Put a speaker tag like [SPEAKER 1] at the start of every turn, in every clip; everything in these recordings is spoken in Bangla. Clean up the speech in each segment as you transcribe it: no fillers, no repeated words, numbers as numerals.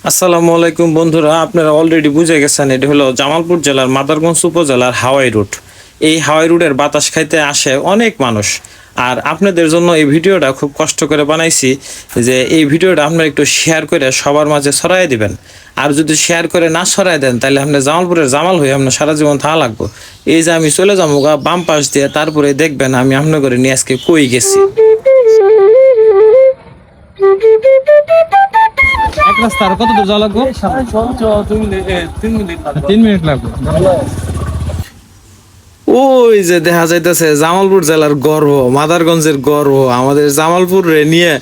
[SPEAKER 1] আসসালামু আলাইকুম বন্ধুরা, আপনারা অলরেডি বুঝে গেছেন এটা হলো জামালপুর জেলার মাদারগঞ্জ উপজেলার হাওয়াই রুট। এই হাওয়াই রুটের বাতাস খাইতে আসে অনেক মানুষ। আর আপনাদের জন্য এই ভিডিওটা খুব কষ্ট করে বানাইছি যে এই ভিডিওটা আপনারা একটু শেয়ার করে সবার মাঝে ছড়াই দিবেন। আর যদি শেয়ার করে না ছড়াই দেন তাহলে আপনার জামালপুরের জামাল হয়ে আপনার সারা জীবন থাকা লাগবো। এই যে আমি চলে যাবো বাম পাশ দিয়ে, তারপরে দেখবেন আমি আপনার করে নিয়ে আজকে কই গেছি।
[SPEAKER 2] এক রাস্তা আর কত দূর যাওয়া লাগবে? 3 মিনিট লাগবে।
[SPEAKER 1] ওই যে দেখা যাইতেছে জামালপুর জেলার গর্ব, মাদারগঞ্জের গর্ব, আমাদের জামালপুর রে নিয়ে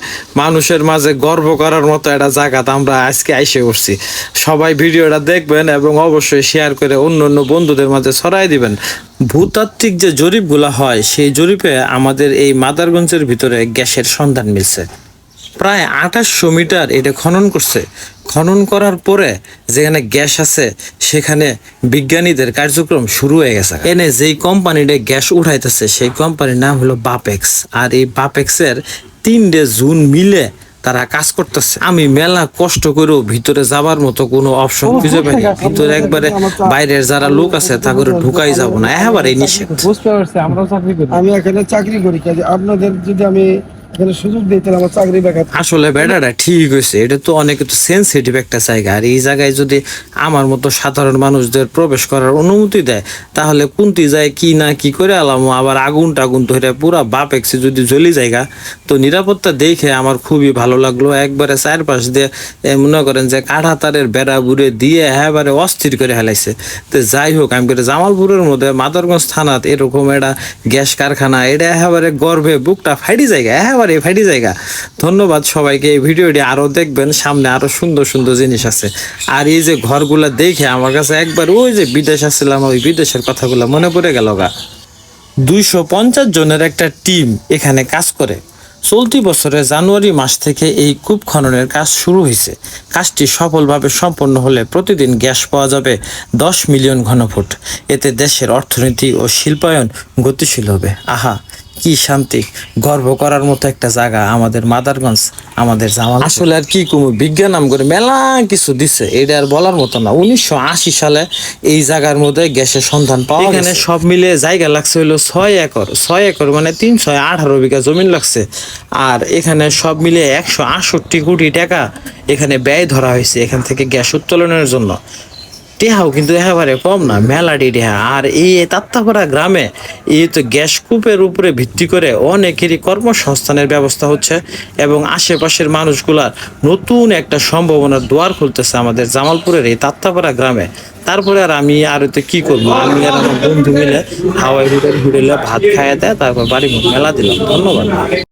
[SPEAKER 1] মানুষের মাঝে গর্ব করার মতো একটা জায়গা আমরা আজকে আইসে করছি। সবাই ভিডিওটা দেখবেন এবং অবশ্যই শেয়ার করে অন্য অন্য বন্ধুদের মাঝে ছড়াই দিবেন। ভূতাত্ত্বিক যে জরিপগুলা হয় সেই জরিপে আমাদের এই মাদারগঞ্জের ভিতরে গ্যাসের সন্ধান মিলছে। প্রায় 2800 মিটার এটা খনন করছে। খনন করার পরে যেখানে গ্যাস আছে সেখানে বিজ্ঞানীদের কার্যক্রম শুরু হয়ে গেছে। এনে যেই কোম্পানিটা গ্যাস উঠাইতেছে সেই কোম্পানির নাম হলো বাপেক্স। আর এই বাপেক্সের 3টে জুন মিলে তারা কাজ করতেছে। আমি মেলা কষ্ট করেও ভিতরে যাবার মতো কোনো অপশন খুঁজে পাইনি। ভিতরে একবারে বাইরের যারা লোক আছে তা করে ঢুকাই যাব না, একেবারে নিষেধ।
[SPEAKER 2] বুঝতে পারছি, আমরাও চাকরি করি।
[SPEAKER 3] আমি এখানে চাকরি করি, কাজে আপনাদের যদি আমি এখানে সুযোগ দিই তাহলে আমার চাকরি বেকার।
[SPEAKER 1] আসলে বেটাটা ঠিক হয়েছে, এটা তো অনেক সেন্সিটিভ একটা জায়গা। আর এই জায়গায় যদি আমার মতো সাধারণ মানুষদের প্রবেশ করার অনুমতি দেয় তাহলে কুন্তি যায় কি না কি করে আলাম, আবার আগুন টাগুন ধরে পুরা বাপেক্সে যদি জ্বলি জায়গা। তো নিরাপত্তা দেখে আমার খুবই ভালো লাগলো। একবারে চারপাশ দিয়ে মনে করেন যে কাঠা তারের বেড়া বুড়ে দিয়ে একেবারে অস্থির করে হেলাইছে। তো যাই হোক, আমি করে জামালপুরের মধ্যে মাদারগঞ্জ থানাত এরকম একটা গ্যাস কারখানা, এটা একেবারে গর্বে বুকটা ফাইডি জায়গা, একেবারে ফাইডি জায়গা। ধন্যবাদ সবাইকে। এই ভিডিওটি আরো দেখবেন, সামনে আরো সুন্দর সুন্দর জিনিস আছে। আর এই যে ঘরগুলা দেখে আমার কাছে একবার ওই যে বিদেশ আসছিলাম ওই বিদেশের কথাগুলো মনে পড়ে গেল গা। 250 জনের একটা টিম এখানে কাজ করে। চলতি বছরের জানুয়ারি মাস থেকে এই কূপ খননের কাজ শুরু হয়েছে। কাজটি সফলভাবে সম্পন্ন হলে প্রতিদিন গ্যাস পাওয়া যাবে 10 মিলিয়ন ঘনফুট। এতে দেশের অর্থনীতি ও শিল্পায়ন গতিশীল হবে। আহা, কি শান্তি! গর্ব করার মতো একটা জায়গা আমাদের মাদারগঞ্জ, আমাদের জামাল। আসলে আর কি কমু, বিজ্ঞান নাম করে মেলা কিছু দিছে, এটা আর বলার মতো না। 1980 সালে এই জায়গার মধ্যে গ্যাসের সন্ধান পাওয়া গেছে। এখানে সব মিলে জায়গা লাগছে হলো 6 একর। 6 একর মানে 318 বিঘা জমিন লাগছে। আর এখানে সব মিলে 168 কোটি টাকা এখানে ব্যয় ধরা হয়েছে এখান থেকে গ্যাস উত্তোলনের জন্য। টেহাও কিন্তু একেবারে কম না, মেলাটি টেহা। আর এই তাত্তাপাড়া গ্রামে এই তো গ্যাস কূপের উপরে ভিত্তি করে অনেকেরই কর্মসংস্থানের ব্যবস্থা হচ্ছে এবং আশেপাশের মানুষগুলার নতুন একটা সম্ভাবনার দুয়ার খুলতেছে আমাদের জামালপুরের এই তাত্তাপাড়া গ্রামে। তারপরে আর আমি আর তো কি করবো, আমি আর আমার বন্ধু মিলে হাওয়াই রুটের ঘুরেলে ভাত খাইয়ে দেয়, তারপর বাড়ি মেলা দিলাম। ধন্যবাদ।